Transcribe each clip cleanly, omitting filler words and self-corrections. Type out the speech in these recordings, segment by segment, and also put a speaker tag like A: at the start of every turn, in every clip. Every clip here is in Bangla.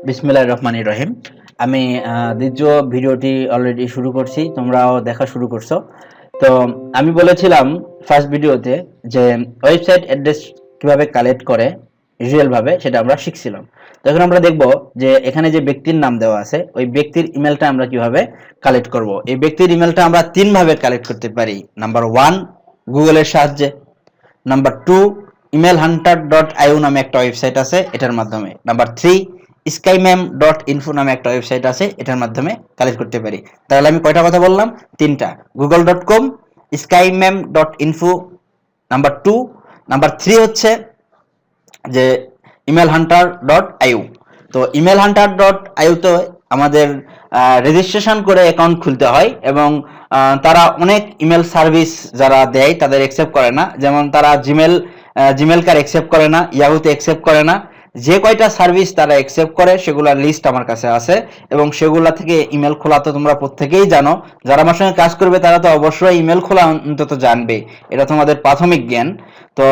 A: বিসমিল্লাহির রহমানির রহিম। আমি দ্বিতীয় ভিডিওটি অলরেডি শুরু করছি, তোমরাও দেখা শুরু করছো। তো আমি বলেছিলাম ফার্স্ট ভিডিওতে যে ওয়েবসাইট অ্যাড্রেস কিভাবে কালেক্ট করে রিয়েল ভাবে, সেটা আমরা শিখছিলাম। তো এখন আমরা দেখব যে এখানে যে ব্যক্তির নাম দেওয়া আছে ওই ব্যক্তির ইমেলটা আমরা কিভাবে কালেক্ট করব। এই ব্যক্তির ইমেলটা আমরা তিন ভাবে কালেক্ট করতে পারি। নাম্বার 1, গুগলের সাহায্যে। নাম্বার 2, ইমেল হান্টার ডট আইও নামে একটা ওয়েবসাইট আছে, এটার মাধ্যমে। নাম্বার 3, স্কাইম্যাম ডট ইনফো নামে একটা ওয়েবসাইট আছে, এটার মাধ্যমে কালেক্ট করতে পারি। তাহলে আমি কয়টা কথা বললাম? তিনটা। google.com, Skymem dot info number 2, number 3 হচ্ছে যে ইমেল হান্টার ডট আইও। তো ইমেল হান্টার ডট আইও তো আমাদের রেজিস্ট্রেশন করে অ্যাকাউন্ট খুলতে হয়, এবং তারা অনেক ইমেল সার্ভিস যারা দেয় তাদের অ্যাকসেপ্ট করে না। যেমন তারা জিমেল কার অ্যাকসেপ্ট করে না, ইয়াহুতে অ্যাকসেপ্ট করে না। যে কয়টা সার্ভিস তারা অ্যাকসেপ্ট করে সেগুলোর লিস্ট আমার কাছে আছে, এবং সেগুলা থেকে ইমেল খোলা তো তোমরা প্রত্যেকেই জানো। যারা আমার সঙ্গে কাজ করবে তারা তো অবশ্যই ইমেল খোলা অন্তত জানবে, এটা তোমাদের প্রাথমিক জ্ঞান। তো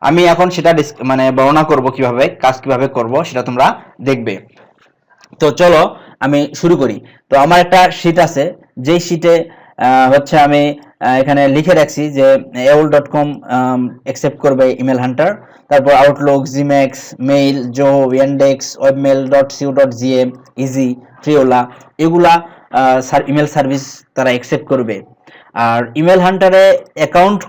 A: আমি এখন সেটা মানে বর্ণনা করব কিভাবে কাজ কিভাবে করব, সেটা তোমরা দেখবে। তো চলো আমি শুরু করি। তো আমার একটা শীট আছে, যেই শীটে হচ্ছে আমি এখানে লিখে রাখছি যে aol.com অ্যাকসেপ্ট করবে ইমেল হান্টার, তারপর Outlook, GMX, mail, Zoho, Yandex, webmail dot co dot GM, easy, ট্রিওলা, এগুলা ইমেল সার্ভিস তারা অ্যাকসেপ্ট করবে। আর ইমেল হান্টারে অ্যাকাউন্ট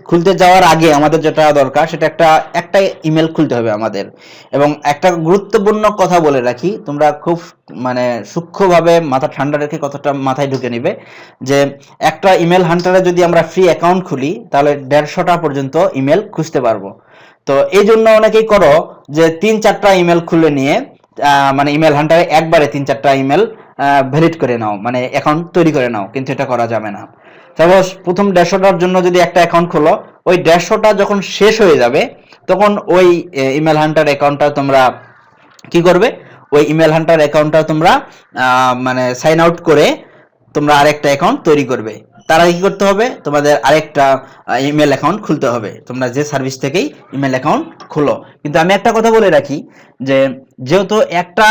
A: খুলতে যাওয়ার আগে আমাদের যেটা দরকার সেটা একটা ইমেল খুলতে হবে আমাদের। এবং একটা গুরুত্বপূর্ণ কথা বলে রাখি, তোমরা খুব মানে সূক্ষ্মভাবে মাথা ঠান্ডা রেখে কথাটা মাথায় ঢুকে নিবে, যে একটা ইমেল হান্টারে যদি আমরা ফ্রি অ্যাকাউন্ট খুলি তাহলে 150টা পর্যন্ত ইমেল খুঁজতে পারবো। তো এই জন্য অনেকেই করো যে 3-4টা ইমেল খুলে নিয়ে মানে ইমেল হান্টারে একবারে 3-4টা ইমেল ভ্যালিড করে নাও, মানে অ্যাকাউন্ট তৈরি করে নাও, কিন্তু এটা করা যাবে না। সাপোজ প্রথম 150টার জন্য যদি একটা অ্যাকাউন্ট খোলো, ওই 150টা যখন শেষ হয়ে যাবে তখন ওই ইমেল হান্টার অ্যাকাউন্টটা তোমরা কি করবে, ওই ইমেল হান্টার অ্যাকাউন্টটা তোমরা মানে সাইন আউট করে তোমরা আরেকটা অ্যাকাউন্ট তৈরি করবে। তার আগে কি করতে হবে, তোমাদের আরেকটা ইমেল অ্যাকাউন্ট খুলতে হবে, তোমরা যে সার্ভিস থেকেই ইমেল অ্যাকাউন্ট খুলো। কিন্তু আমি একটা কথা বলে রাখি, যে যেহেতু একটা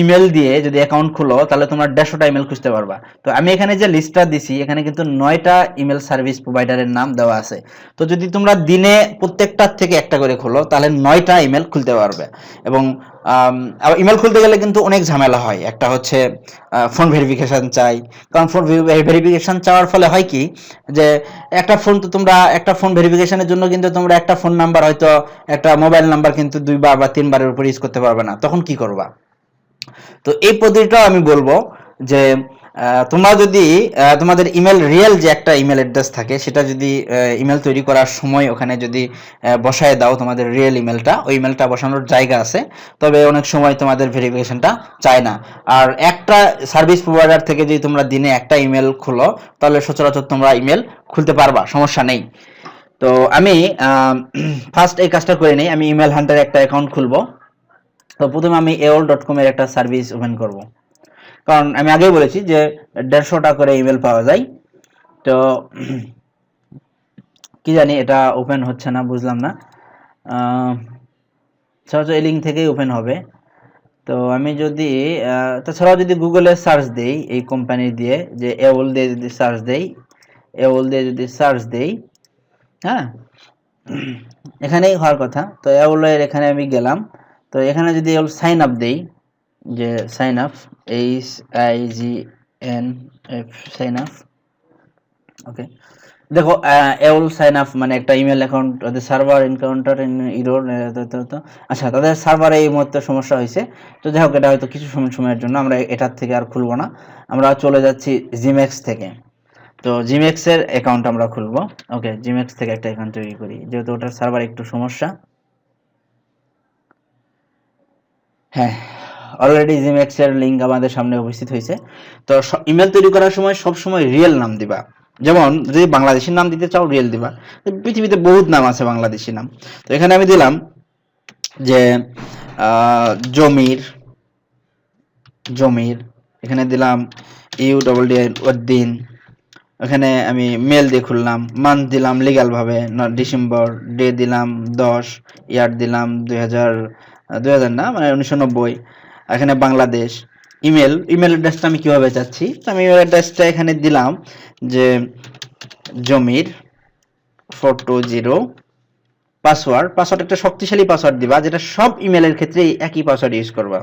A: ইমেল দিয়ে যদি অ্যাকাউন্ট খুলো তাহলে তোমরা 150টা ইমেল খুঁজতে পারবা। তো আমি এখানে যে লিস্টটা দিছি এখানে কিন্তু 9টা ইমেল সার্ভিস প্রোভাইডারের নাম দেওয়া আছে। তো যদি তোমরা দিনে প্রত্যেকটার থেকে একটা করে খোলো তাহলে 9টা ইমেল খুলতে পারবে। এবং ইমেল খুলতে গেলে কিন্তু অনেক ঝামেলা হয়। একটা হচ্ছে ফোন ভেরিফিকেশন চাই, কারণ ফোন ভেরিফিকেশন চাওয়ার ফলে হয় কি, যে একটা ফোন ভেরিফিকেশনের জন্য কিন্তু তোমরা একটা ফোন নাম্বার, হয়তো একটা মোবাইল নাম্বার কিন্তু 2বার বা 3বারের উপর ইউজ করতে পারবে না, তখন কি করবা? তো এই পদ্ধতিটাও আমি বলবো যে তোমরা যদি তোমাদের ইমেল রিয়েল যে একটা ইমেল অ্যাড্রেস থাকে সেটা যদি ইমেল তৈরি করার সময় ওখানে যদি বসায় দাও তোমাদের রিয়েল ইমেলটা, ওই ইমেলটা বসানোর জায়গা আছে, তবে অনেক সময় তোমাদের ভেরিফিকেশনটা চায় না। আর একটা সার্ভিস প্রোভাইডার থেকে যদি তোমরা দিনে একটা ইমেল খুলো তাহলে সচরাচর তোমরা ইমেল খুলতে পারবা, সমস্যা নেই। তো আমি ফার্স্ট এই কাজটা করে নিই, আমি ইমেল হান্টারে একটা অ্যাকাউন্ট খুলবো। তো প্রথমে আমি aol.com এর একটা সার্ভিস ওপেন করব, কারণ আমি আগেই বলেছি যে 150টা করে ইমেল পাওয়া যায়। তো কি জানি এটা ওপেন হচ্ছে না, বুঝলাম না। সহজে এই লিঙ্ক থেকেই ওপেন হবে। তো আমি যদি তাছাড়াও যদি গুগলে সার্চ দেই এই কোম্পানি দিয়ে, যে aol দিয়ে যদি সার্চ দেই, হ্যাঁ, এখানেই হওয়ার কথা। তো aol এর এখানে আমি গেলাম। তো এখানে যদি সাইন আপ দেই, যে sign up, SIGNF, sign up, okay. দেখো এওল সাইন আপ মানে একটা ইমেল অ্যাকাউন্ট, ওদের সার্ভার এনকাউন্টার ইন ইরোর। আচ্ছা, তাদের সার্ভারে এই মুহূর্তে সমস্যা হয়েছে। তো যাই হোক, এটা হয়তো কিছু সময়ের জন্য, আমরা এটার থেকে আর খুলবো না, আমরা চলে যাচ্ছি জিমেক্স থেকে। তো জিমেক্স এর অ্যাকাউন্ট আমরা খুলবো। ওকে, জিমেক্স থেকে একটা অ্যাকাউন্ট তৈরি করি, যেহেতু ওটার সার্ভার একটু সমস্যা। হ্যাঁ, অলরেডি জিমেক্স এর লিংক আমাদের সামনে উপস্থিত হয়েছে। তো ইমেল তৈরি করার সময় সব সময় রিয়েল নাম দিবা। যেমন যদি বাংলাদেশি নাম দিতে চাও রিয়েল দিবা, পৃথিবীতে বহুত নাম আছে বাংলাদেশি নাম। তো এখানে আমি দিলাম যে জমির, এখানে দিলাম উদ্দিন, এখানে আমি মেল দিয়ে খুললাম, মান্থ দিলাম লিগ্যাল ভাবে ডিসেম্বর, ডে দিলাম 10, ইয়ার দিলাম 2000 না, মানে 1990। এখানে বাংলাদেশ। ইমেল অ্যাড্রেসটা আমি কিভাবে চাচ্ছি, তো আমি ইমেল অ্যাড্রেসটা এখানে দিলাম যে জমির 420। পাসওয়ার্ড একটা শক্তিশালী পাসওয়ার্ড দিবা, যেটা সব ইমেলের ক্ষেত্রে একই পাসওয়ার্ড ইউজ করবা।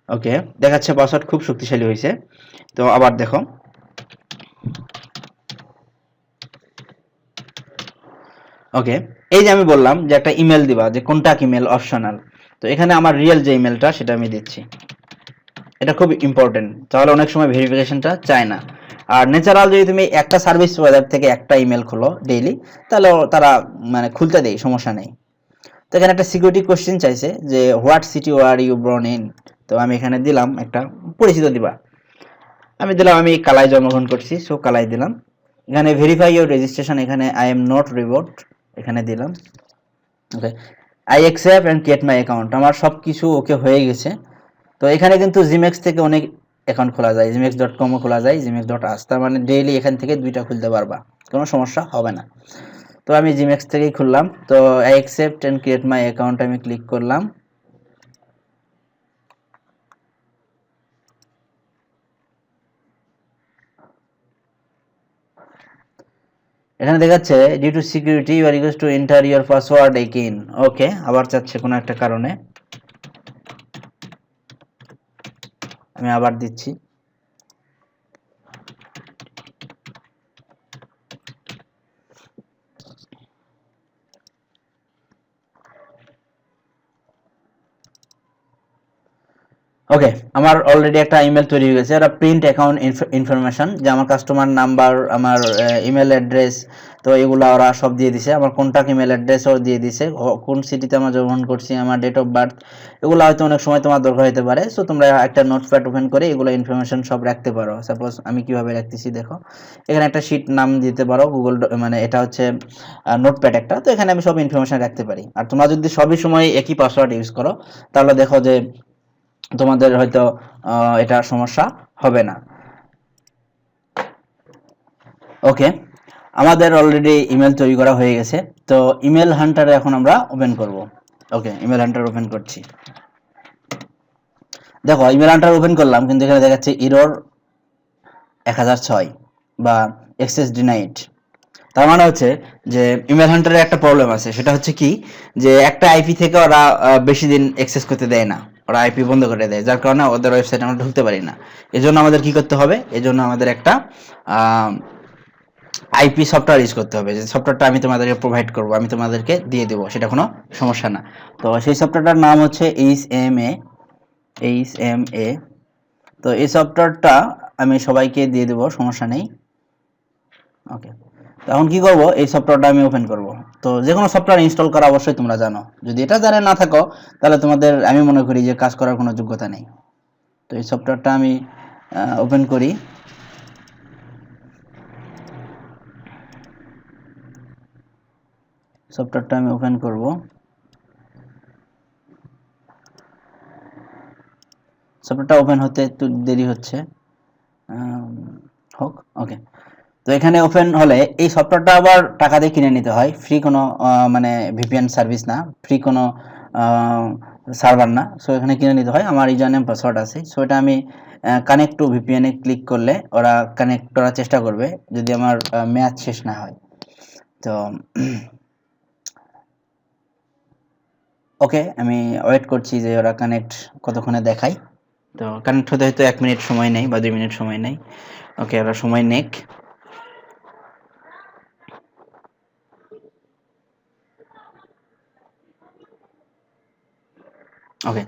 A: ওকে, দেখাচ্ছে পাসওয়ার্ড খুব শক্তিশালী হয়েছে। তো আবার দেখো, ওকে, এই যে আমি বললাম যে একটা ইমেল দিবা, যে কন্টাক্ট ইমেল অপশনাল। তো এখানে আমার রিয়েল যে ইমেলটা সেটা আমি দিচ্ছি। এটা খুব ইম্পর্টেন্ট, তাহলে অনেক সময় ভেরিফিকেশনটা চায় না। আর ন্যাচারাল যদি তুমি একটা সার্ভিস প্রোভাইডার থেকে একটা ইমেল খোলো ডেইলি, তাহলে তারা মানে খুলতে দেয়, সমস্যা নেই। তো এখানে একটা সিকিউরিটি কোশ্চেন চাইছে যে what city are you born in. তো আমি এখানে দিলাম একটা পরিচিত দিবা, আমি দিলাম আমি কালায় জন্মগ্রহণ করছি, সো কালাই দিলাম। এখানে ভেরিফাই ইউর রেজিস্ট্রেশন, এখানে আই এম নট রিবোট, এখানে দিলাম। Okay, I accept and create my account, আমার সব কিছু ওকে হয়ে গেছে। তো এখানে কিন্তু জিমেক্স থেকে অনেক অ্যাকাউন্ট খোলা যায়, জিমেক্স.com-ও খোলা যায়, জিমেক্স.আস, তার মানে ডেইলি এখান থেকে 2টা খুলতে পারবা, কোনো সমস্যা হবে না। তো আমি জিমেক্স থেকেই খুললাম। তো I accept and create my account আমি ক্লিক করলাম। এখানে দেখাচ্ছে due to security you are request to enter your password again. Okay, আবার চাচ্ছে কোনো একটা কারণে, আমি আবার দিচ্ছি। ওকে, আমার অলরেডি একটা ইমেল তৈরি হয়ে গেছে, এটা প্রিন্ট অ্যাকাউন্ট ইনফরমেশন, যে আমার কাস্টমার নাম্বার, আমার ইমেল অ্যাড্রেস, তো এগুলো ওরা সব দিয়ে দিছে। আমার কন্ট্যাক্ট ইমেল অ্যাড্রেসও দিয়ে দিছে, কোন সিটিতে আমরা জন্মগ্রহণ করছি, আমার ডেট অফ বার্থ, এগুলো হয়তো অনেক সময় তোমার দরকার হতে পারে। সো তোমরা একটা নোটপ্যাড ওপেন করে এগুলো ইনফরমেশন সব রাখতে পারো। সাপোজ আমি কিভাবে রাখতেছি দেখো, এখানে একটা শিট নাম দিতে পারো, গুগল, মানে এটা হচ্ছে নোটপ্যাড একটা, তো এখানে আমি সব ইনফরমেশন রাখতে পারি। আর তোমরা যদি সবই সময় একই পাসওয়ার্ড ইউজ করো, তাহলে দেখো যে তোমাদের হয়তো এটা সমস্যা হবে না। ওকে, আমাদের অলরেডি ইমেল তৈরি করা হয়ে গেছে। তো ইমেল হান্টারে এখন আমরা ওপেন করব। ওকে, ইমেল হান্টার ওপেন করছি। দেখো ইমেল হান্টার ওপেন করলাম, কিন্তু এখানে দেখাচ্ছে এরর 1006 বা অ্যাক্সেস ডিনাইড। তার মানে হচ্ছে যে ইমেল হান্টারের একটা প্রবলেম আছে, সেটা হচ্ছে কি, যে একটা আইপি থেকে ওরা বেশি দিন অ্যাক্সেস করতে দেয় না, ওরা আইপি বন্ধ করে দেয়, যার কারণে ওদের ওয়েবসাইটে আমরা ঢুকতে পারি না। এজন্য আমাদের কি করতে হবে, এজন্য আমাদের একটা আইপি সফটওয়্যার ইউজ করতে হবে, যে সফটওয়্যারটা আমি তোমাদেরকে প্রোভাইড করব, আমি তোমাদেরকে দিয়ে দেবো, সেটা কোনো সমস্যা না। তো সেই সফটওয়্যারটার নাম হচ্ছে এইচএমএ। তো এই সফটওয়্যারটা আমি সবাইকে দিয়ে দেবো, সমস্যা নেই। ওকে, এখন কি করব, এই সফটওয়্যারটা আমি ওপেন করব। তো যে কোনো সফটওয়্যার ইনস্টল করা অবশ্যই তোমরা জানো, যদি এটা জানে না থাকো, তাহলে তোমাদের আমি মনে করি যে কাজ করার কোনো যোগ্যতা নেই। তো এই সফটওয়্যারটা আমি ওপেন করি। সফটওয়্যারটা আমি ওপেন করব। সফটওয়্যারটা ওপেন হতে একটু দেরি হচ্ছে, হোক। ওকে, তো এখানে ওপেন হলে এই সফটওয়্যারটা আবার টাকা দিয়ে কিনে নিতে হয়, ফ্রি কোনো মানে ভিপিএন সার্ভিস না, ফ্রি কোনো সার্ভার না। সো এখানে কিনে নিতে হয়। আমার ইউজার নেম পাসওয়ার্ড আছে, সো এটা আমি কানেক্ট টু ভিপিএনে ক্লিক করলে ওরা কানেক্ট করার চেষ্টা করবে, যদি আমার মেয়াদ শেষ না হয়। তো ওকে, আমি ওয়েট করছি যে ওরা কানেক্ট কতক্ষণে দেখায়। তো কানেক্ট হতে হয়তো 1 মিনিট সময় নেই বা 2 মিনিট সময় নেই। ওকে, ওরা সময় নেক। ওকে,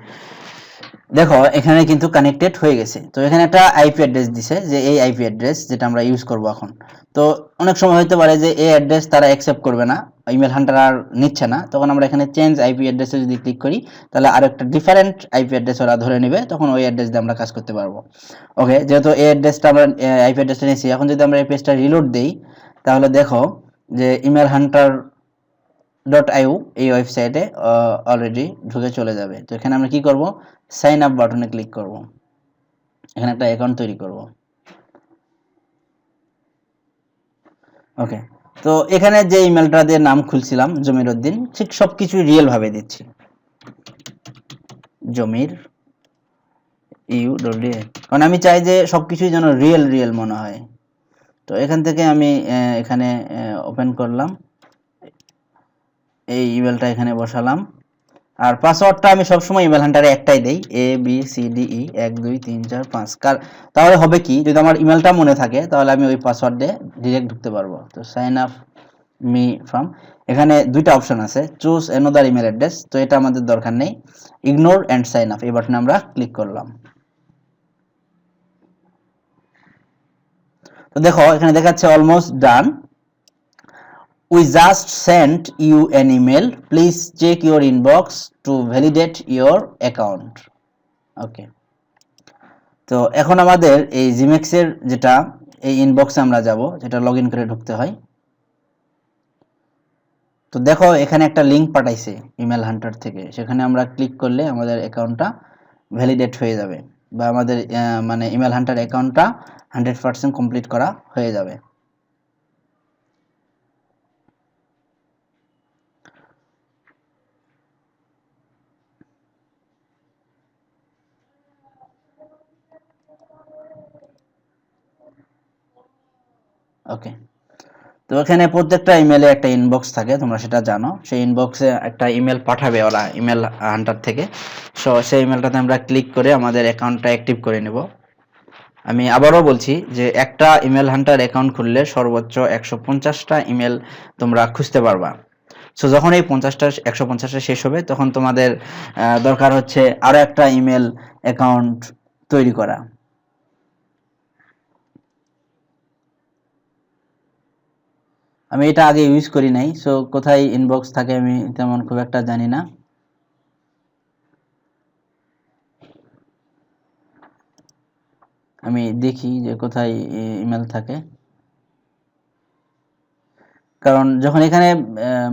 A: দেখো এখানে কিন্তু কানেক্টেড হয়ে গেছে। তো এখানে একটা আইপি অ্যাড্রেস দিছে, যে এই আইপি অ্যাড্রেস যেটা আমরা ইউজ করব এখন। তো অনেক সময় হতে পারে যে এই অ্যাড্রেস তারা অ্যাকসেপ্ট করবে না, ইমেল হান্টার আর নিচ্ছে না, তখন আমরা এখানে চেঞ্জ আইপি অ্যাড্রেসে যদি ক্লিক করি, তাহলে আর একটা ডিফারেন্ট আইপি অ্যাড্রেস ওরা ধরে নেবে, তখন ওই অ্যাড্রেস দিয়ে আমরা কাজ করতে পারবো। ওকে, যেহেতু এই অ্যাড্রেসটা আমরা আইপি অ্যাড্রেসটা নিয়েছি, এখন যদি আমরা এই পেজটা রিলোড দেই, তাহলে দেখো যে ইমেল হান্টার .iu এই ওয়েবসাইটে অলরেডি ঢুকে চলে যাবে। তো এখানে আমরা কি করব, সাইন আপ বাটনে ক্লিক করব, এখানে একটা অ্যাকাউন্ট তৈরি করব। ওকে, তো এখানে যে ইমেলটা দিয়ে নাম খুলছিলাম জমির উদ্দিন, ঠিক সবকিছু রিয়েল ভাবে দিচ্ছি, জমির ইউ কারণ আমি চাই যে সবকিছুই যেন রিয়েল রিয়েল মনে হয়। তো এখান থেকে আমি এখানে ওপেন করলাম, এই ইমেলটা এখানে বসালাম। আর পাসওয়ার্ডটা আমি সবসময় ইমেল হান্টারে একটাই দেই, ABCDE 1 2 3 4 5। তাহলে হবে কি, যদি আমার ইমেলটা মনে থাকে তাহলে আমি ওই পাসওয়ার্ড দিয়ে ডিরেক্ট ঢুকতে পারবো। তো সাইন আপ মি ফ্রম, এখানে দুইটা অপশন আছে, চুজ অ্যানাদার ইমেল অ্যাড্রেস, তো এটা আমাদের দরকার নেই। ইগনোর অ্যান্ড সাইন আপ, এই বাটনে আমরা ক্লিক করলাম। তো দেখো এখানে দেখাচ্ছে almost done, we just sent you an email, please check your inbox to validate your account. ওকে, তো এখন আমাদের এই জিমেক্স এর যেটা এই ইনবক্সে আমরা যাব, যেটা লগইন করে ঢুকতে হয়। তো দেখো এখানে একটা লিংক পাঠাইছে ইমেল হান্টার থেকে, সেখানে আমরা ক্লিক করলে আমাদের অ্যাকাউন্টটা ভ্যালিডেট হয়ে যাবে, বা আমাদের মানে ইমেল হান্টার অ্যাকাউন্টটা 100% কমপ্লিট করা হয়ে যাবে। ওকে, তো এখানে প্রত্যেকটা ইমেলে একটা ইনবক্স থাকে, তোমরা সেটা জানো। সেই ইনবক্সে একটা ইমেল পাঠাবে ওরা ইমেল হান্টার থেকে, সো সেই ইমেলটাতে আমরা ক্লিক করে আমাদের অ্যাকাউন্টটা অ্যাক্টিভ করে নেব। আমি আবারও বলছি যে একটা ইমেল হান্টার অ্যাকাউন্ট খুললে সর্বোচ্চ 150টা ইমেল তোমরা খুঁজতে পারবা। সো যখন এই 150টা শেষ হবে, তখন তোমাদের দরকার হচ্ছে আরো একটা ইমেল অ্যাকাউন্ট তৈরি করা। আমি এটা আগে ইউজ করি নাই, সো কোথায় ইনবক্স থাকে আমি তেমন খুব একটা জানি না। আমি দেখি যে কোথায় ইমেল থাকে, কারণ যখন এখানে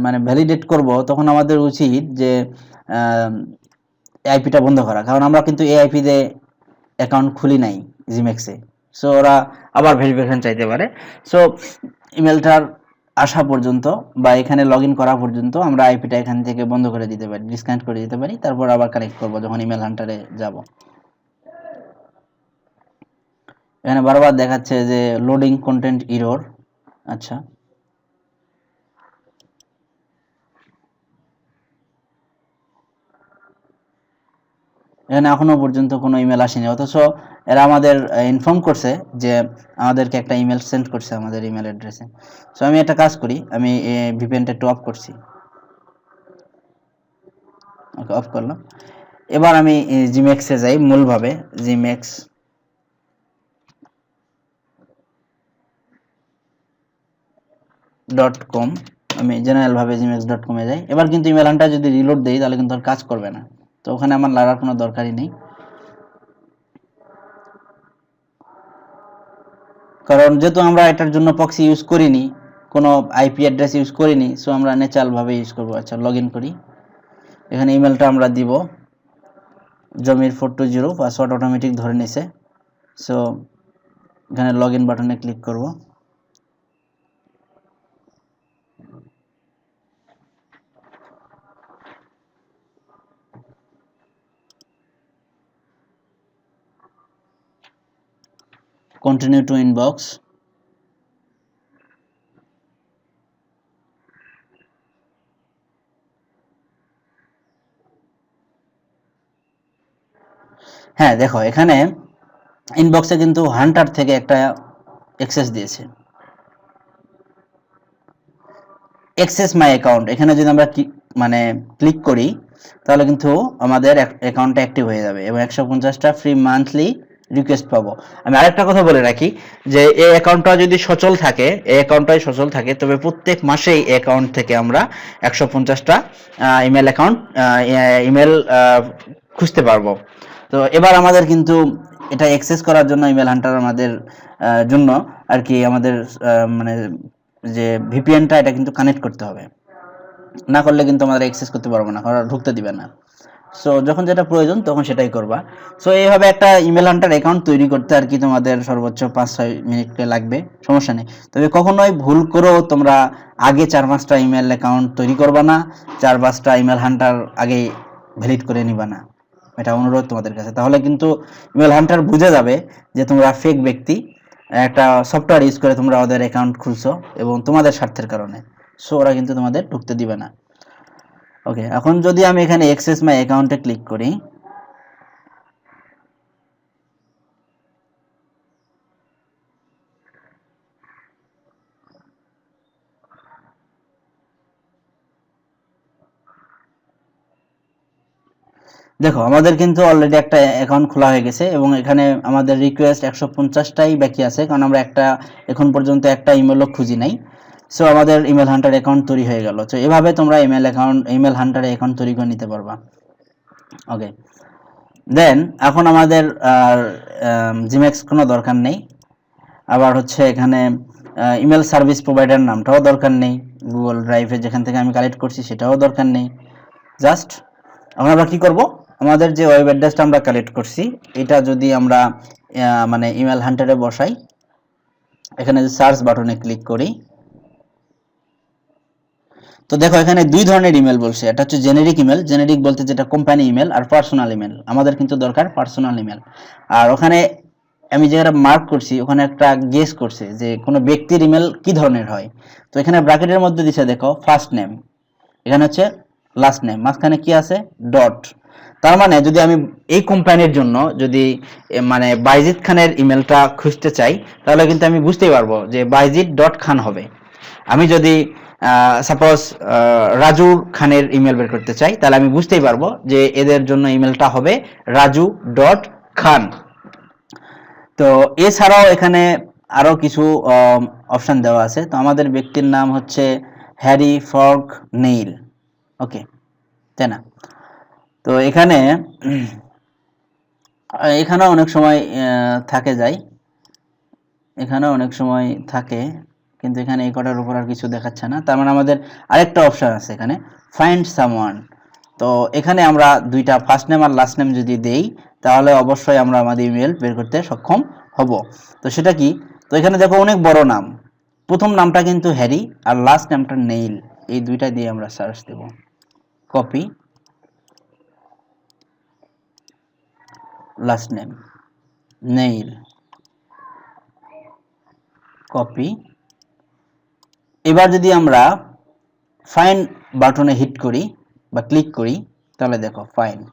A: মানে ভ্যালিডেট করব তখন আমাদের উচিত যে আইপিটা বন্ধ করা, কারণ আমরা কিন্তু এই আইপি তে অ্যাকাউন্ট খুলি নাই জিমেক্সে। সো ওরা আবার ভেরিফিকেশন চাইতে পারে। সো ইমেলটার আসা পর্যন্ত বা এখানে লগ ইন করা পর্যন্ত আমরা আইপিটা এখান থেকে বন্ধ করে দিতে পারি, ডিসকানেক্ট করে দিতে পারি, তারপর আবার কানেক্ট করব যখন ইমেল হান্টারে যাব। এখানে বারবার দেখাচ্ছে যে লোডিং কন্টেন্ট এরর। আচ্ছা, এখানে এখনো পর্যন্ত কোনো ইমেল আসেনি, অথচ এরা আমাদের ইনফর্ম করছে যে আমাদেরকে একটা ইমেল সেন্ড করছে আমাদের ইমেল অ্যাড্রেসে। সো আমি একটা কাজ করি, আমি ভিপিএনটা একটু অফ করছি। ওকে, অফ করলাম। এবার আমি জিমেক্সে যাই মূলভাবে, জিমেক্স .com, আমি জেনারেল ভাবে gmax.com-এ যাই। এবার কিন্তু ইমেল হান্টার যদি রিলোড দেই তাহলে কিন্তু আর কাজ করবে না, তো ওখানে আমার লাগার কোনো দরকারই নেই, কারণ যেহেতু আমরা এটার জন্য প্রক্সি ইউজ করিনি, কোনো আইপি অ্যাড্রেস ইউজ করিনি, সো আমরা ন্যাচারাল ভাবে ইউজ করব। আচ্ছা, লগ ইন করি। এখানে ইমেলটা আমরা দিব জমির 420, পাসওয়ার্ড অটোমেটিক ধরে নিছে। সো এখানে লগ ইন বাটনে ক্লিক করব। Continue to inbox. হ্যাঁ দেখো এখানে ইনবক্সে কিন্তু হান্টার থেকে একটা অ্যাক্সেস দিয়েছে, অ্যাক্সেস মাই অ্যাকাউন্ট। এখানে যদি আমরা মানে ক্লিক করি তাহলে কিন্তু আমাদের অ্যাকাউন্টটা অ্যাক্টিভ হয়ে যাবে এবং 150টা ফ্রি মান্থলি রিকোয়েস্ট পাবো। আমি আরেকটা কথা বলে রাখি যে এই অ্যাকাউন্টটা যদি সচল থাকে, এই অ্যাকাউন্টটাই সচল থাকে, তবে প্রত্যেক মাসেই অ্যাকাউন্ট থেকে আমরা 150টা ইমেল খুঁজতে পারবো। তো এবার আমাদের কিন্তু এটা অ্যাক্সেস করার জন্য ইমেল হান্টার আমাদের জন্য আর কি আমাদের মানে যে ভিপিএনটা এটা কিন্তু কানেক্ট করতে হবে, না করলে কিন্তু আমাদের অ্যাক্সেস করতে পারবো না, কারণ ঢুকতে দিবে না। সো যখন যেটা প্রয়োজন তখন সেটাই করবা। সো এইভাবে একটা ইমেল হান্টার অ্যাকাউন্ট তৈরি করতে আর কি তোমাদের সর্বোচ্চ 5-6 মিনিট লাগবে, সমস্যা নেই। তবে কখনোই ভুল করেও তোমরা আগে 4-5টা ইমেল অ্যাকাউন্ট তৈরি করবা না, 4-5টা ইমেল হান্টার আগে ভ্যালিড করে নিবা না, এটা অনুরোধ তোমাদের কাছে। তাহলে কিন্তু ইমেল হান্টার বুঝে যাবে যে তোমরা ফেক ব্যক্তি, একটা সফটওয়্যার ইউজ করে তোমরা ওদের অ্যাকাউন্ট খুলছো এবং তোমাদের স্বার্থের কারণে। সো ওরা কিন্তু তোমাদের ঢুকতে দিবে না। ওকে, এখন যদি আমি এখানে অ্যাক্সেস মাই অ্যাকাউন্টে ক্লিক করি, দেখো আমাদের কিন্তু অলরেডি একটা অ্যাকাউন্ট খোলা হয়ে গেছে এবং এখানে আমাদের রিকোয়েস্ট 150টাই বাকি আছে, কারণ আমরা এখন পর্যন্ত একটা ইমেলও খুঁজি নাই। সো আমাদের ইমেল হান্টার অ্যাকাউন্ট তৈরি হয়ে গেল। তো এভাবে তোমরা ইমেল হান্টারে অ্যাকাউন্ট তৈরি করে নিতে পারবা। ওকে, দেন এখন আমাদের আর জিমেক্স কোনো দরকার নেই। আবার হচ্ছে এখানে ইমেল সার্ভিস প্রোভাইডার নামটাও দরকার নেই, গুগল ড্রাইভে যেখান থেকে আমি কালেক্ট করছি সেটাও দরকার নেই। জাস্ট এখন আমরা কি করব, আমাদের যে ওয়েব অ্যাড্রেসটা আমরা কালেক্ট করছি এটা যদি আমরা মানে ইমেল হান্টারে বসাই, এখানে যে সার্চ বাটনে ক্লিক করি, তো দেখো এখানে দুই ধরনের ইমেল বলছে। এটা হচ্ছে জেনেরিক ইমেল, জেনেরিক বলতে যেটা কোম্পানি ইমেল, আর পার্সোনাল ইমেল। আমাদের কিন্তু দরকার পার্সোনাল ইমেল। আর ওখানে আমি যেটা মার্ক করছি ওখানে একটা গেস করছে যে কোনো ব্যক্তির ইমেল কি ধরনের হয়। তো এখানে ব্র্যাকেটের মধ্যে দিছে দেখো ফার্স্ট নেম, এখানে হচ্ছে লাস্ট নেম, মাঝখানে কি আছে ডট। তার মানে যদি আমি এই কোম্পানির জন্য যদি মানে বাইজিদ খানের ইমেলটা খুঁজতে চাই তাহলে কিন্তু আমি বুঝতেই পারবো যে বাইজিদ ডট খান হবে। আমি যদি সাপোজ রাজু খানের ইমেল বের করতে চাই তাহলে আমি বুঝতেই পারবো যে এদের জন্য ইমেলটা হবে রাজু ডট খান। তো এছাড়াও এখানে আরো কিছু অপশন দেওয়া আছে। তো আমাদের ব্যক্তির নাম হচ্ছে হ্যারি ফর্ক নেইল। ওকে, তাই না? তো এখানে অনেক সময় থাকে যায়, এখানে অনেক সময় থাকে, কিন্তু এখানে এই কটার উপর আর কিছু দেখাচ্ছে না। তার মানে আমাদের আরেকটা অপশন আছে এখানে ফাইন্ড সামওয়ান। তো এখানে আমরা দুইটা ফার্স্ট নেম আর লাস্ট নেম যদি দেই তাহলে অবশ্যই আমরা আমাদের ইমেল বের করতে সক্ষম হব। তো সেটা কি, তো এখানে দেখো অনেক বড় নাম, প্রথম নামটা কিন্তু হ্যারি আর লাস্ট নামটা নেইল, এই দুইটা দিয়ে আমরা সার্চ দেব। Copy last name Neil, copy. এবার যদি আমরা ফাইন্ড বাটনে হিট করি বা ক্লিক করি তাহলে দেখো ফাইন্ড,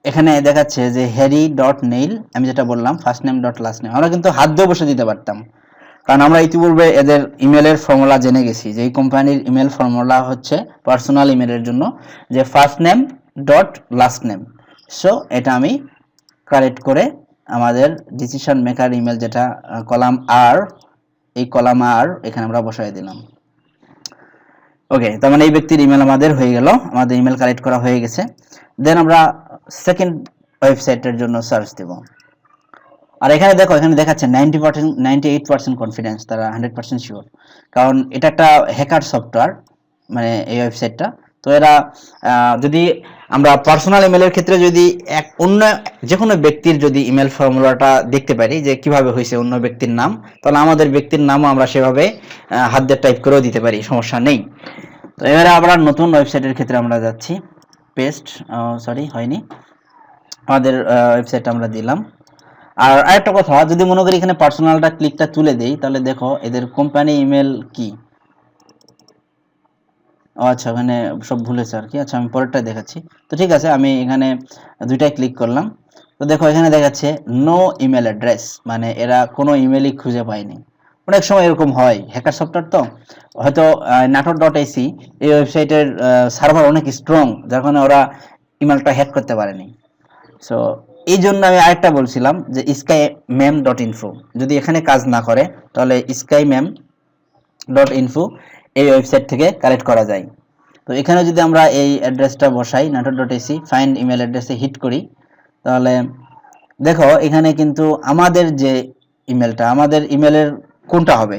A: এখানে দেখাচ্ছে যে হ্যারি ডট নেইল, আমি যেটা বললাম first name dot last name. আমরা কিন্তু হাত দিয়ে বসে দিতে পারতাম, কারণ আমরা ইতিপূর্বে এদের ইমেলের ফর্মুলা জেনে গেছি যে এই কোম্পানির ইমেল ফর্মুলা হচ্ছে পার্সোনাল ইমেলের জন্য যে first name dot last name. So এটা আমি কারেক্ট করে আমাদের ডিসিশন মেকার ইমেল যেটা কলাম আর, এই কলাম আর এখানে আমরা বসাই দিলাম। ওকে, তার মানে এই ব্যক্তির ইমেল আমাদের হয়ে গেল, আমাদের ইমেল কালেক্ট করা হয়ে গেছে। দেন আমরা সেকেন্ড ওয়েবসাইটের জন্য সার্চ দেব। আর এখানে দেখো এখানে দেখাচ্ছে 90% 98% কনফিডেন্স, তারা 100% শিওর, কারণ এটা একটা হ্যাকার সফটওয়্যার মানে এই ওয়েবসাইটটা। তো এরা যদি আমরা পার্সোনাল ইমেলের ক্ষেত্রে যদি অন্য যে কোনো ব্যক্তির যদি ইমেল ফর্মুলাটা দেখতে পারি যে কিভাবে হয়েছে অন্য ব্যক্তির নাম, তাহলে আমাদের ব্যক্তির নামও আমরা সেভাবে হাত দিয়ে টাইপ করেও দিতে পারি, সমস্যা নেই। তো এবারে আবার নতুন ওয়েবসাইটের ক্ষেত্রে আমরা যাচ্ছি, পেস্ট, সরি হয়নি, আমাদের ওয়েবসাইট আমরা দিলাম। আর আরেকটা কথা, যদি মনে করি এখানে পার্সোনালটা ক্লিকটা তুলে দেই তাহলে দেখো এদের কোম্পানি ইমেল কি, আচ্ছা ওখানে সব ভুলেছে আর কি। আচ্ছা আমি পরেরটা দেখাচ্ছি। তো ঠিক আছে, আমি এখানে দুইটাই ক্লিক করলাম। তো দেখো এখানে দেখাচ্ছে নো ইমেল অ্যাড্রেস, মানে এরা কোনো ইমেলই খুঁজে পায়নি। অনেক সময় এরকম হয়, হ্যাকার সফটওয়্যার তো হয়তো nator.ac এই ওয়েবসাইটের সার্ভার অনেক স্ট্রং, যার কারণে ওরা ইমেলটা হ্যাক করতে পারেনি। সো এই জন্য আমি আরেকটা বলছিলাম যে skymem.info যদি এখানে কাজ না করে তাহলে skymem.info এই ওয়েবসাইট থেকে কালেক্ট করা যায়। তো এখানে যদি আমরা এই অ্যাড্রেসটা বসাই nator.ac ফাইন্ড ইমেল অ্যাড্রেসে হিট করি তাহলে দেখো এখানে কিন্তু আমাদের যে ইমেলটা, আমাদের ইমেলের কোনটা হবে,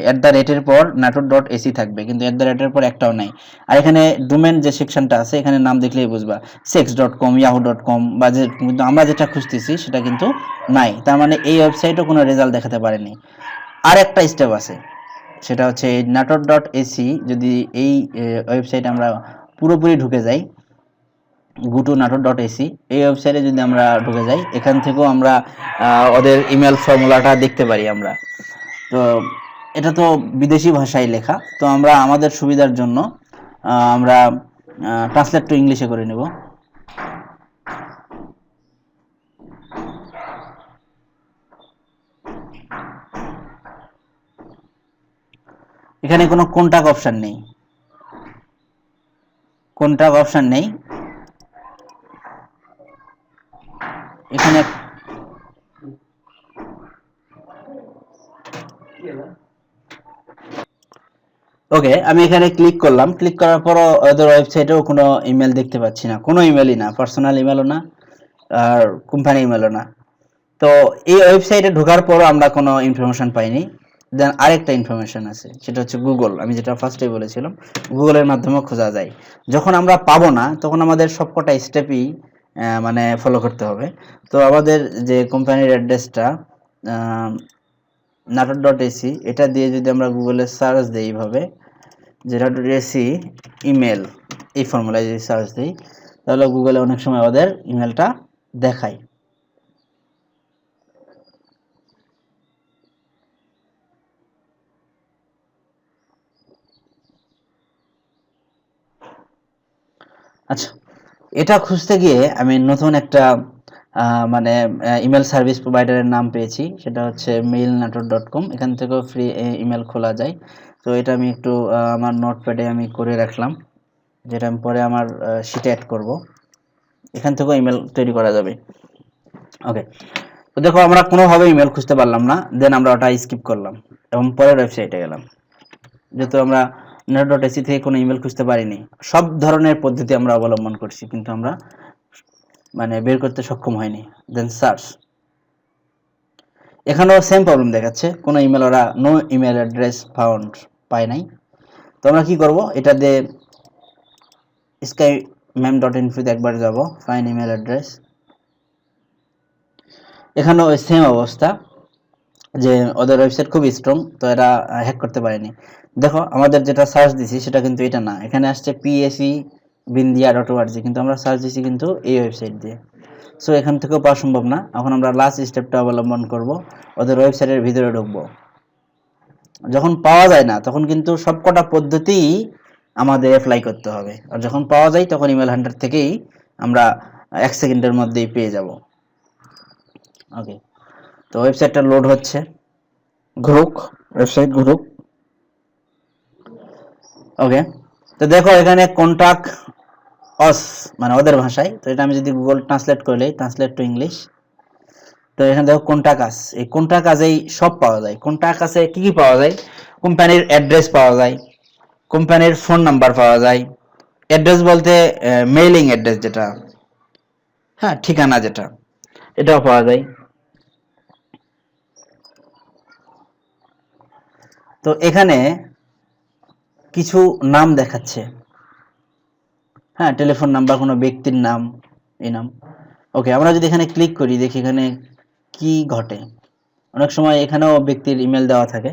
A: @এর পর nator.ac থাকবে, কিন্তু @এর পর একটাও নাই। আর এখানে ডোমেন যে সেকশনটা আছে এখানে নাম দেখলেই বুঝবা sex.com yahoo.com বা যে, কিন্তু আমরা যেটা খুঁজতেছি সেটা কিন্তু নাই, তার মানে এই ওয়েবসাইটও কোনো রেজাল্ট দেখাতে পারেনি। আর একটা স্টেপ আছে, সেটা হচ্ছে nator.ac, যদি এই ওয়েবসাইট আমরা পুরোপুরি ঢুকে যাই, go to nator.ac, এই ওয়েবসাইটে যদি আমরা ঢুকে যাই, এখান থেকেও আমরা ওদের ইমেল ফর্মুলাটা দেখতে পারি আমরা। তো এটা তো বিদেশি ভাষায় লেখা, তো আমরা আমাদের সুবিধার জন্য আমরা ট্রান্সলেট টু ইংলিশে করে নেব। এখানে কোনো কন্টাক্ট অপশন নেই, কন্টাক্ট অপশন নেই এখানে। ওকে, আমি এখানে ক্লিক করলাম, ক্লিক করার পর ওদের ওয়েবসাইটেও কোনো ইমেল দেখতে পাচ্ছি না, কোনো ইমেলই না, পার্সোনাল ইমেলও না আর কোম্পানি ইমেলও না। তো এই ওয়েবসাইটে ঢোকার পরও আমরা কোনো ইনফরমেশন পাইনি। দেন আরেকটা ইনফরমেশন আছে, সেটা হচ্ছে গুগল, আমি যেটা ফার্স্টে বলেছিলাম, গুগলের মাধ্যমে খোঁজা যায়। যখন আমরা পাবো না তখন আমাদের সবকটা স্টেপই মানে ফলো করতে হবে। তো আমাদের যে কোম্পানির অ্যাড্রেসটা nator.ac, এটা দিয়ে যদি আমরা গুগলে সার্চ দিই এইভাবে, যে nator.ac ইমেল, এই ফর্মুলায় যদি সার্চ দিই, তাহলে গুগলে অনেক সময় আমাদের ইমেলটা দেখায়। আচ্ছা, এটা খুঁজতে গিয়ে আমি নতুন একটা মানে ইমেল সার্ভিস প্রোভাইডারের নাম পেয়েছি, সেটা হচ্ছে mailnator.com। এখান থেকেও ফ্রি ইমেল খোলা যায়। তো এটা আমি একটু আমার নোটপ্যাডে আমি করে রাখলাম, যেটা আমি পরে আমার শিটে অ্যাড করব। এখান থেকেও ইমেল তৈরি করা যাবে। ওকে, তো দেখো আমরা কোনোভাবে ইমেল খুঁজতে পারলাম না, দেন আমরা ওটা স্কিপ করলাম এবং পরের ওয়েবসাইটে গেলাম। যেহেতু আমরা nator.ac থেকে কোনো ইমেল খুঁজতে পারিনি, সব ধরনের পদ্ধতি আমরা অবলম্বন করছি, কিন্তু আমরা মানে বের করতে সক্ষম হয়নি। দেন সার্চ, এখানেও সেম প্রবলেম দেখাচ্ছে, কোনো ইমেল, ওরা নো ইমেল অ্যাড্রেস ফাউন্ড পায় নাই। তো আমরা কি করব, এটা দিয়ে skymem.info তে একবার যাব, ফাইন ইমেল অ্যাড্রেস। এখানেও সেম অবস্থা, যে ওদের ওয়েবসাইট খুব স্ট্রং, তো এরা হ্যাক করতে পারেনি। দেখো আমাদের যেটা সার্চ দিছি সেটা কিন্তু এটা না, এখানে আসছে pse.bindia.org, কিন্তু আমরা সার্চ দিছি কিন্তু এই ওয়েবসাইট দিয়ে। সো এখান থেকেও পাওয়া সম্ভব না। এখন আমরা লাস্ট স্টেপটা অবলম্বন করব, ওদের ওয়েবসাইটের ভিতরে ঢুকবো। যখন পাওয়া যায় না তখন কিন্তু সবকটা পদ্ধতি আমাদের অ্যাপ্লাই করতে হবে, আর যখন পাওয়া যায় তখন ইমেল হান্টার থেকেই আমরা 1 সেকেন্ডের মধ্যেই পেয়ে যাব। ওকে, তো ওয়েবসাইটটা লোড হচ্ছে, ঘুরুক, ওয়েবসাইট ঘুরুক। ওকে, তো দেখো এখানে কন্টাক্ট অস মানে ওদের ভাষায়, তো এটা আমি যদি গুগল ট্রান্সলেট করলে, ট্রান্সলেট টু ইংলিশ, তো এখানে দেখো কোনটা কাজ, এই কোনটা কাজেই সব পাওয়া যায়। কোনটা কাজে কি কি পাওয়া যায়, কোম্পানির অ্যাড্রেস পাওয়া যায়, কোম্পানির ফোন নাম্বার পাওয়া যায়, অ্যাড্রেস বলতে মেইলিং অ্যাড্রেস যেটা, হ্যাঁ ঠিকানা যেটা, এটাও পাওয়া যায়। তো এখানে কিছু নাম দেখাচ্ছে, হ্যাঁ টেলিফোন নাম্বার, কোনো ব্যক্তির নাম, এই নাম। ওকে, আমরা যদি এখানে ক্লিক করি, দেখি এখানে কি ঘটে। অনেক সময় এখানেও ব্যক্তির ইমেল দেওয়া থাকে,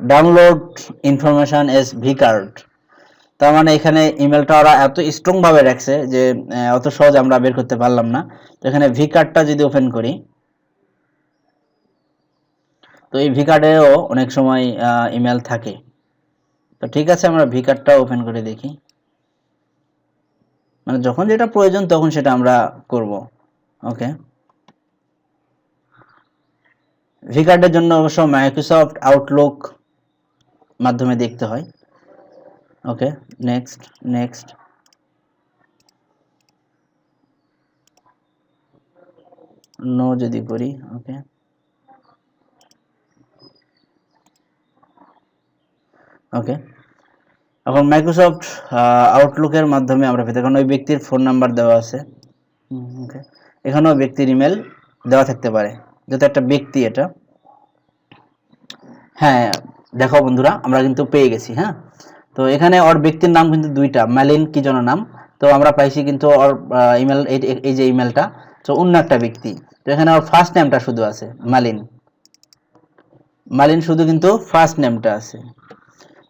A: download information S V card, তার মানে এখানে ইমেলটা ওরা এত স্ট্রং ভাবে রাখছে যে অত সহজ আমরা বের করতে পারলাম না। তো এখানে ভি কার্ডটা যদি ওপেন করি, তো এই ভি কার্ডেও অনেক সময় ইমেল থাকে। তো ঠিক আছে, আমরা ভি কার্ডটা ওপেন করে দেখি, মানে যখন যেটা প্রয়োজন তখন সেটা আমরা করব। ওকে, ভি কার্ডের জন্য অবশ্য মাইক্রোসফট আউটলুক মাধ্যমে দেখতে হয়। ওকে, নেক্সট নেক্সট, নো যদি করি, ওকে ওকে, এখন মাইক্রোসফট আউটলুকের মাধ্যমে আমরা পেতে, কারণ ওই ব্যক্তির ফোন নাম্বার দেওয়া আছে। ওকে, এখানেও ব্যক্তির ইমেল দেওয়া থাকতে পারে, যেহেতু একটা ব্যক্তি এটা। হ্যাঁ, দেখো বন্ধুরা, আমরা কিন্তু পেয়ে গেছি। হ্যাঁ, তো এখানে ওর ব্যক্তির নাম কিন্তু দুইটা, মালিন কি যেন নাম। তো আমরা পাইছি কিন্তু ওর ইমেল, এই যে ইমেলটা, তো অন্য একটা ব্যক্তি। তো এখানে ওর ফার্স্ট নেমটা শুধু আছে, মালিন। মালিন শুধু কিন্তু ফার্স্ট নেমটা আছে।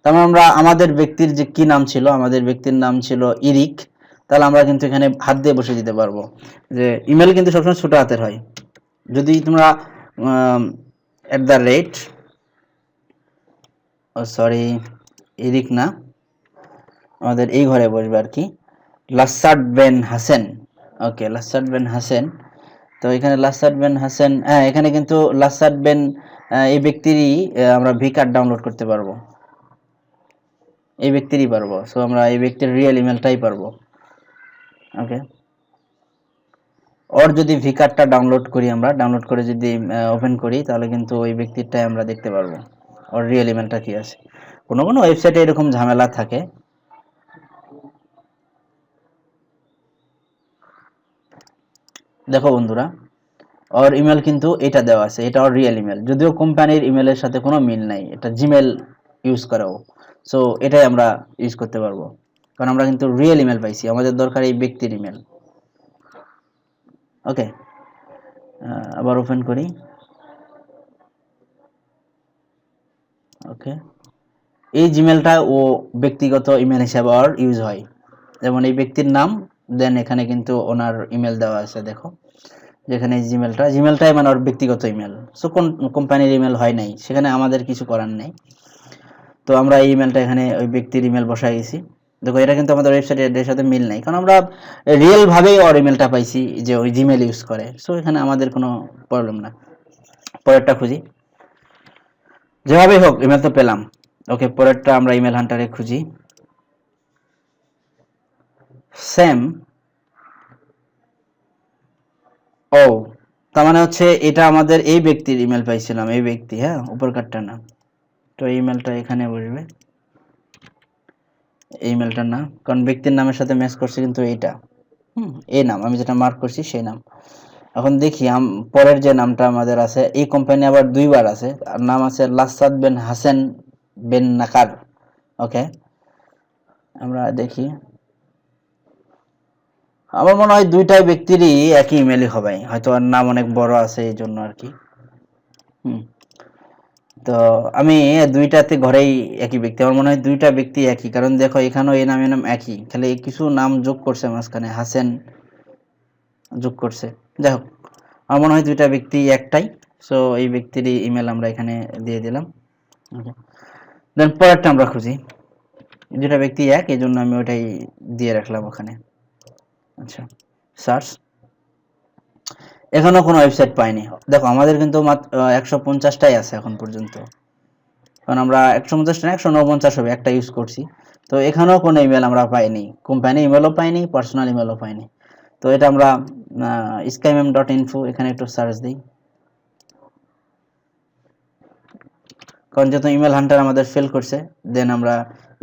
A: তারপর আমরা আমাদের ব্যক্তির যে কি নাম ছিল, আমাদের ব্যক্তির নাম ছিল ইরিক। তাহলে আমরা কিন্তু এখানে হাত দিয়ে বসে দিতে পারবো যে ইমেল কিন্তু সবসময় ছোট হাতের হয়। যদি তোমরা at the rate, oh sorry, ইরিক না, আমাদের এই ঘরে বসবে আর কি, লাসাদ বেন হাসেন। ওকে, লাসাদ বেন হাসেন। তো এখানে লাসাদ বেন হাসেন, হ্যাঁ, এখানে কিন্তু লাসাদ বেন এই ব্যক্তিরই আমরা ভি কার্ড ডাউনলোড করতে পারবো, এই ব্যক্তিরই পারবো। সো আমরা এই ব্যক্তির রিয়েল ইমেলটাই পারবো। ওকে, ওর যদি ভি কার্ডটা ডাউনলোড করি, আমরা ডাউনলোড করে যদি ওপেন করি, তাহলে কিন্তু ওই ব্যক্তিরটাই আমরা দেখতে পারবো ওর রিয়েল ইমেলটা কি আছে। কোনো কোনো ওয়েবসাইটে এরকম ঝামেলা থাকে। দেখো বন্ধুরা, ওর ইমেল কিন্তু এটা দেওয়া আছে, এটা ওর রিয়েল ইমেল, যদিও কোম্পানির ইমেলের সাথে কোনো মিল নাই, এটা জিমেল ইউজ করে ও। সো এটাই আমরা ইউজ করতে পারবো, কারণ আমরা কিন্তু রিয়েল ইমেল পাইছি, আমাদের দরকার এই ব্যক্তির ইমেল। ওকে, আবার ওপেন করি। ওকে, এই জিমেলটা ও ব্যক্তিগত ইমেল হিসাবে আর ইউজ হয়, যেমন এই ব্যক্তির নাম, দেন এখানে কিন্তু ওনার ইমেল দেওয়া আছে। দেখো যেখানে জিমেলটাই মানে ওর ব্যক্তিগত ইমেল। সো কোন কোম্পানির ইমেল হয় নাই, সেখানে আমাদের কিছু করার নেই। তো আমরা এই ইমেলটা এখানে ওই ব্যক্তির ইমেল বসাই গেছি। দেখো এটা কিন্তু আমাদের ওয়েবসাইটের সাথে মিল নাই, কারণ আমরা রিয়েল ভাবেই ওর ইমেলটা পাইছি যে ওই জিমেল ইউজ করে। সো এখানে আমাদের কোনো প্রবলেম না। পরেরটা খুঁজি, যেভাবেই হোক ইমেল তো পেলাম। ওকে, পরেরটা আমরা ইমেল হান্টারে খুঁজি। সেম, ও, তার মানে হচ্ছে এটা আমাদের এই ব্যক্তির ইমেল পাইছিলাম, এই ব্যক্তি, হ্যাঁ, উপর কার্ডটা না। তো এই ইমেলটা এখানে বসবে, এই ইমেলটার না, কারণ ব্যক্তির নামের সাথে ম্যাচ করছে কিন্তু এইটা, এই নাম আমি যেটা মার্ক করছি সেই নাম। এখন দেখি পরের যে নামটা আমাদের আছে, এই কোম্পানি আবার দুইবার আছে, আর নাম আছে লাসাদ বেন হাসেন বেন নাকার। ওকে, আমরা দেখি, আমার মনে হয় দুইটাই ব্যক্তিরই একই ইমেলই হবে, হয়তো আর নাম অনেক বড় আছে এই জন্য আর কি। হুম, তো আমি দুইটাতে ঘরেই একই ব্যক্তি, আমার মনে হয় দুইটা ব্যক্তি একই, কারণ দেখো এখানেও এই নাম একই, খালি কিছু নাম যোগ করছে মাঝখানে, হাসেন যোগ করছে। যাই হোক, আমার মনে হয় দুইটা ব্যক্তি একটাই। সো এই ব্যক্তিরই ইমেল আমরা এখানে দিয়ে দিলাম। দেন পরেরটা আমরা খুঁজি, দুইটা ব্যক্তি এক, এই জন্য আমি ওটাই দিয়ে রাখলাম ওখানে। আচ্ছা, সার্চ, এখনো কোনো ওয়েবসাইট পাইনি। দেখো আমাদের কিন্তু মাত্র 150টাই আছে এখন পর্যন্ত, কারণ আমরা 150 না 149 হবে, একটা ইউজ করছি। তো এখানেও কোনো ইমেল আমরা পাইনি, কোম্পানি ইমেলও পাইনি, পার্সোনাল ইমেলও পাইনি। তো এটা আমরা skymm.info এখানে একটু সার্চ দিই, কারণ যেহেতু ইমেল হান্টার আমাদের ফেল করছে। দেন আমরা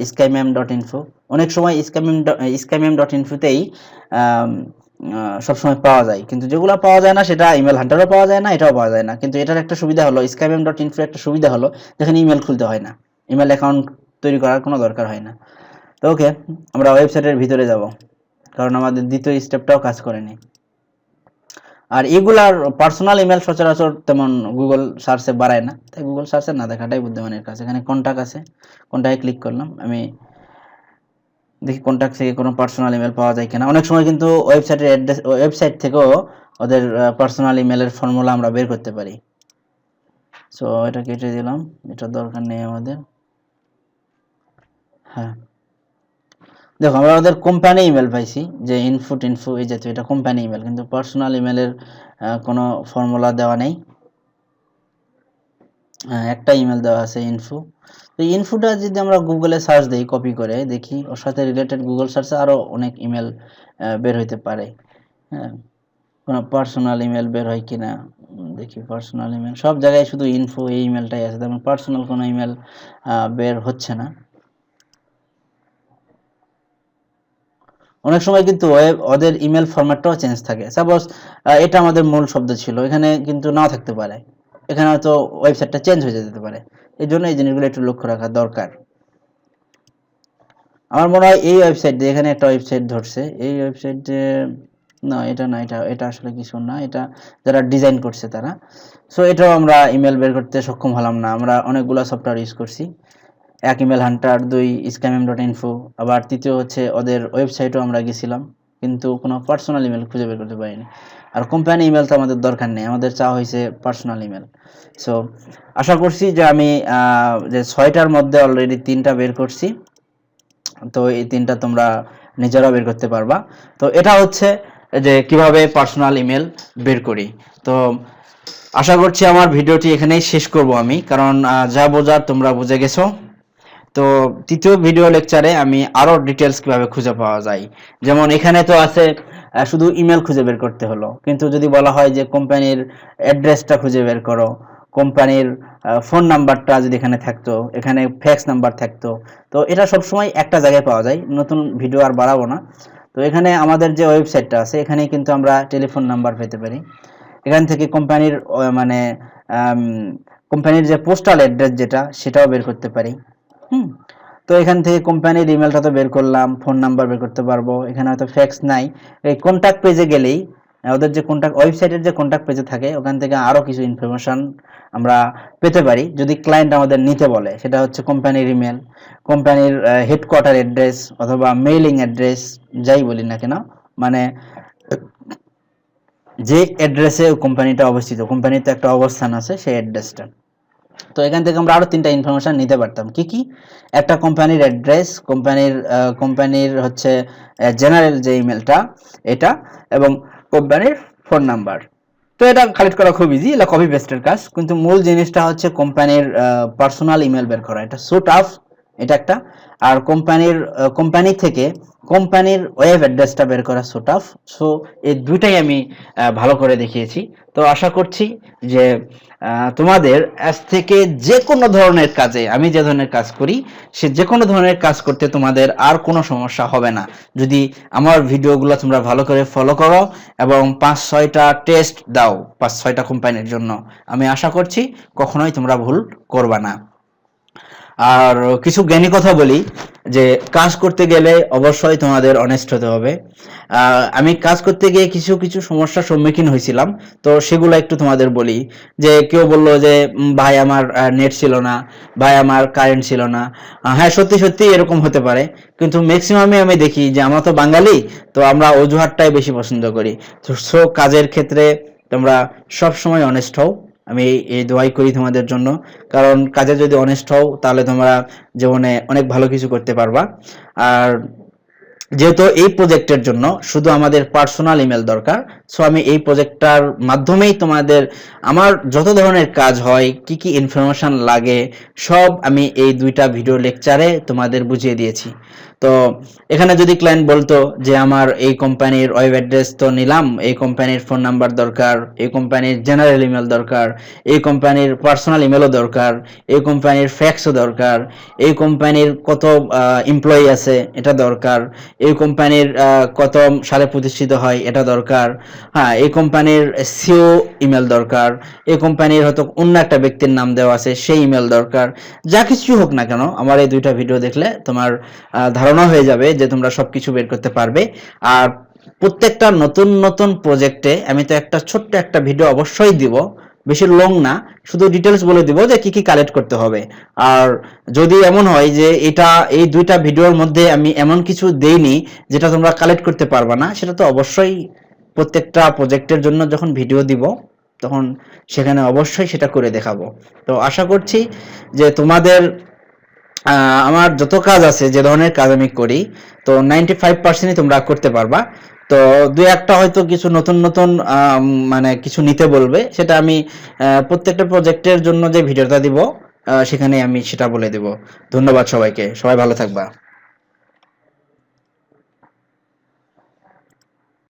A: skymm.info, অনেক সময় skymm.info-তেই সবসময় পাওয়া যায়, কিন্তু যেগুলো পাওয়া যায় না সেটা ইমেল হান্টারও পাওয়া যায় না, এটাও পাওয়া যায় না। কিন্তু এটার একটা সুবিধা হলো, skymm.info একটা সুবিধা হলো, যেখানে ইমেল খুলতে হয় না, ইমেল অ্যাকাউন্ট তৈরি করার কোনো দরকার হয় না। তো ওকে, আমরা ওয়েবসাইটের ভিতরে যাব, কারণ আমাদের দ্বিতীয় স্টেপটাও কাজ করেনি। আর এগুলার পার্সোনাল ইমেল সচরাচর তেমন গুগল সার্চে বাড়ায় না, তাই গুগল সার্চে না দেখাটাই বুদ্ধিমানের কাছে। এখানে কন্টাক্ট আছে, কন্টাক্টে ক্লিক করলাম, আমি দেখি কন্টাক্ট থেকে কোনো পার্সোনাল ইমেল পাওয়া যায় কিনা। অনেক সময় কিন্তু ওয়েবসাইটের অ্যাড্রেস, ওয়েবসাইট থেকেও ওদের পার্সোনাল ইমেলের ফর্মুলা আমরা বের করতে পারি। সো এটা কেটে দিলাম, এটা দরকার নেই আমাদের। হ্যাঁ, দেখো আমরা ওদের কোম্পানি ইমেল পাইছি, যে ইনফো এই জাতীয়, এটা কোম্পানি ইমেল, কিন্তু পার্সোনাল ইমেলের কোনো ফর্মুলা দেওয়া নেই। একটা ইমেল দেওয়া আছে ইনফো। তো ইনফোটা যদি আমরা গুগলে সার্চ দিই, কপি করে দেখি, ওর সাথে রিলেটেড গুগল সার্চে আরও অনেক ইমেল বের হইতে পারে। হ্যাঁ, কোনো পার্সোনাল ইমেল বের হয় কিনা দেখি। পার্সোনাল ইমেল সব জায়গায় শুধু ইনফো এই ইমেলটাই আছে, তেমন পার্সোনাল কোনো ইমেল বের হচ্ছে না। অনেক সময় কিন্তু ওদের ইমেল ফরম্যাটটাও চেঞ্জ থাকে। সাপোজ এটা আমাদের মূল শব্দ ছিল, এখানে কিন্তু নাও থাকতে পারে। এখানে হয়তো ওয়েবসাইটটা চেঞ্জ হয়ে যেতে পারে। এই জন্য এই জিনিসগুলো একটু লক্ষ্য রাখা দরকার। আমার মনে হয় এই ওয়েবসাইট দিয়ে, এখানে একটা ওয়েবসাইট ধরছে, এই ওয়েবসাইটে না, এটা না, এটা আসলে কিছু না, এটা যারা ডিজাইন করছে তারা। সো এটাও আমরা ইমেল বের করতে সক্ষম হলাম না। আমরা অনেকগুলো সফটওয়্যার ইউজ করছি, এক ইমেল হান্টার, 2 scamem.info, আবার তৃতীয় হচ্ছে ওদের ওয়েবসাইটও আমরা গেছিলাম, কিন্তু কোনো পার্সোনাল ইমেল খুঁজে বের করতে পারিনি। আর কোম্পানি ইমেল তো আমাদের দরকার নেই, আমাদের চাওয়া হয়েছে পার্সোনাল ইমেল। সো আশা করছি যে আমি যে 6টার মধ্যে অলরেডি 3টা বের করছি, তো এই 3টা তোমরা নিজেরাও বের করতে পারবা। তো এটা হচ্ছে যে কিভাবে পার্সোনাল ইমেল বের করি। তো আশা করছি আমার ভিডিওটি এখানেই শেষ করব আমি, কারণ যা বোঝার তোমরা বুঝে গেছো। তো তৃতীয় ভিডিও লেকচারে আমি আরো ডিটেলস কিভাবে খুঁজে পাওয়া যায়, যেমন এখানে তো আছে শুধু ইমেল খুঁজে বের করতে হলো, কিন্তু যদি বলা হয় যে কোম্পানির অ্যাড্রেসটা খুঁজে বের করো, কোম্পানির ফোন নাম্বারটা যদি এখানে থাকতো, এখানে ফ্যাক্স নাম্বার থাকতো, তো এটা সবসময় একটা জায়গায় পাওয়া যায়। নতুন ভিডিও আর বাড়াবো না। তো এখানে আমাদের যে ওয়েবসাইটটা আছে, এখানে কিন্তু আমরা টেলিফোন নাম্বার পেতে পারি। এখান থেকে কোম্পানির মানে কোম্পানির যে পোস্টাল অ্যাড্রেস যেটা, সেটাও বের করতে পারি। তো এখান থেকে কোম্পানির ইমেলটা তো বের করলাম, ফোন নাম্বার বের করতে পারবো। এখানে হয়তো ফ্যাক্স নাই, এই কন্ট্যাক্ট পেজে গেলেই ওদের যে কন্ট্যাক্ট ওয়েবসাইটের যে কন্ট্যাক্ট পেজে থাকে, ওখান থেকে আরো কিছু ইনফরমেশন আমরা পেতে পারি যদি ক্লায়েন্ট আমাদের নিতে বলে। সেটা হচ্ছে কোম্পানির ইমেল, কোম্পানির হেডকোয়ার্টার অ্যাড্রেস অথবা মেইলিং অ্যাড্রেস, যাই বলি না কেন, মানে যে অ্যাড্রেসে কোম্পানিটা অবস্থিত, কোম্পানির তো একটা অবস্থান আছে, সেই অ্যাড্রেসটা। তো এখান থেকে আমরা আরো 3টা ইনফরমেশন নিতে পারতাম। কি কি? একটা কোম্পানির অ্যাড্রেস, কোম্পানির হচ্ছে জেনারেল যে ইমেলটা এটা, এবং কোম্পানির ফোন নাম্বার। তো এটা কালেক্ট করা খুব ইজি, এটা কপি পেস্টের কাজ, কিন্তু মূল জিনিসটা হচ্ছে কোম্পানির পার্সোনাল ইমেল বের করা। এটা সো টাফ, এটা একটা। আর কোম্পানি থেকে কোম্পানির ওয়েব অ্যাড্রেসটা বের করা সো টাফ। সো এই দুইটাই আমি ভালো করে দেখিয়েছি। তো আশা করছি যে তোমাদের আজ থেকে যে কোনো ধরনের কাজে, আমি যে ধরনের কাজ করি, সে যে কোনো ধরনের কাজ করতে তোমাদের আর কোনো সমস্যা হবে না, যদি আমার ভিডিওগুলো তোমরা ভালো করে ফলো করো এবং 5-6টা টেস্ট দাও 5-6টা কোম্পানির জন্য। আমি আশা করছি কখনোই তোমরা ভুল করবা না। আর কিছু জ্ঞানী কথা বলি, যে কাজ করতে গেলে অবশ্যই তোমাদের অনেস্ট হতে হবে। আমি কাজ করতে গিয়ে কিছু কিছু সমস্যার সম্মুখীন হয়েছিলাম, তো সেগুলো একটু তোমাদের বলি। যে কেউ বললো যে ভাই আমার নেট ছিল না, ভাই আমার কারেন্ট ছিল না। হ্যাঁ, সত্যি সত্যি এরকম হতে পারে, কিন্তু ম্যাক্সিমামে আমি দেখি যে আমরা তো বাঙালি, তো আমরা অজুহাতটাই বেশি পছন্দ করি। তো সো কাজের ক্ষেত্রে তোমরা সব সময় অনেস্ট হও, আমি এই দোয়াই করি তোমাদের জন্য। কারণ কাজে যদি অনেস্ট হও, তাহলে তোমরা জীবনে অনেক ভালো কিছু করতে পারবা। আর যেহেতু এই প্রজেক্টের জন্য শুধু আমাদের পার্সোনাল ইমেল দরকার, সো আমি এই প্রজেক্টটার মাধ্যমেই তোমাদের আমার যত ধরনের কাজ হয়, কি কি ইনফরমেশন লাগে, সব আমি এই 2টা ভিডিও লেকচারে তোমাদের বুঝিয়ে দিয়েছি। তো এখানে যদি ক্লায়েন্ট বলতো যে আমার এই কোম্পানির ওয়েব অ্যাড্রেস তো নিলাম, এই কোম্পানির ফোন নাম্বার দরকার, এই কোম্পানির জেনারেল ইমেল দরকার, এই কোম্পানির পার্সোনাল ইমেলও দরকার, এই কোম্পানির ফ্যাক্সও দরকার, এই কোম্পানির কত এমপ্লয়ি আছে এটা দরকার, এই কোম্পানির কত সালে প্রতিষ্ঠিত হয় এটা দরকার, হ্যাঁ, এই কোম্পানির সিও ইমেল দরকার, এই কোম্পানির হয়তো অন্য একটা ব্যক্তির নাম দেওয়া আছে সেই ইমেল দরকার। যা কিছু হোক না কেন, আমার এই 2টা ভিডিও দেখলে তোমার ধারণা হয়ে যাবে যে তোমরা সবকিছু বের করতে পারবে। আর প্রত্যেকটা নতুন নতুন প্রজেক্টে আমি তো একটা ছোট্ট একটা ভিডিও অবশ্যই দিব, বেশি লং না, শুধু ডিটেলস বলে দিব যে কি কি কালেক্ট করতে হবে। আর যদি এমন হয় যে এই 2টা ভিডিওর মধ্যে আমি এমন কিছু দেইনি যেটা তোমরা কালেক্ট করতে পারবা না, সেটা তো অবশ্যই প্রত্যেকটা প্রজেক্টের জন্য যখন ভিডিও দিব তখন সেখানে অবশ্যই সেটা করে দেখাবো। তো আশা করছি যে তোমাদের আমার যত কাজ আছে, যে ধরনের কাজ আমি করি, তো 95%ই তোমরা করতে পারবা। তো 2-1টা হয়তো কিছু নতুন নতুন মানে কিছু নিতে বলবে, সেটা আমি প্রত্যেকটা প্রজেক্টের জন্য যে ভিডিওটা দিব সেখানে আমি সেটা বলে দেব। ধন্যবাদ সবাইকে, সবাই ভালো থাকবা।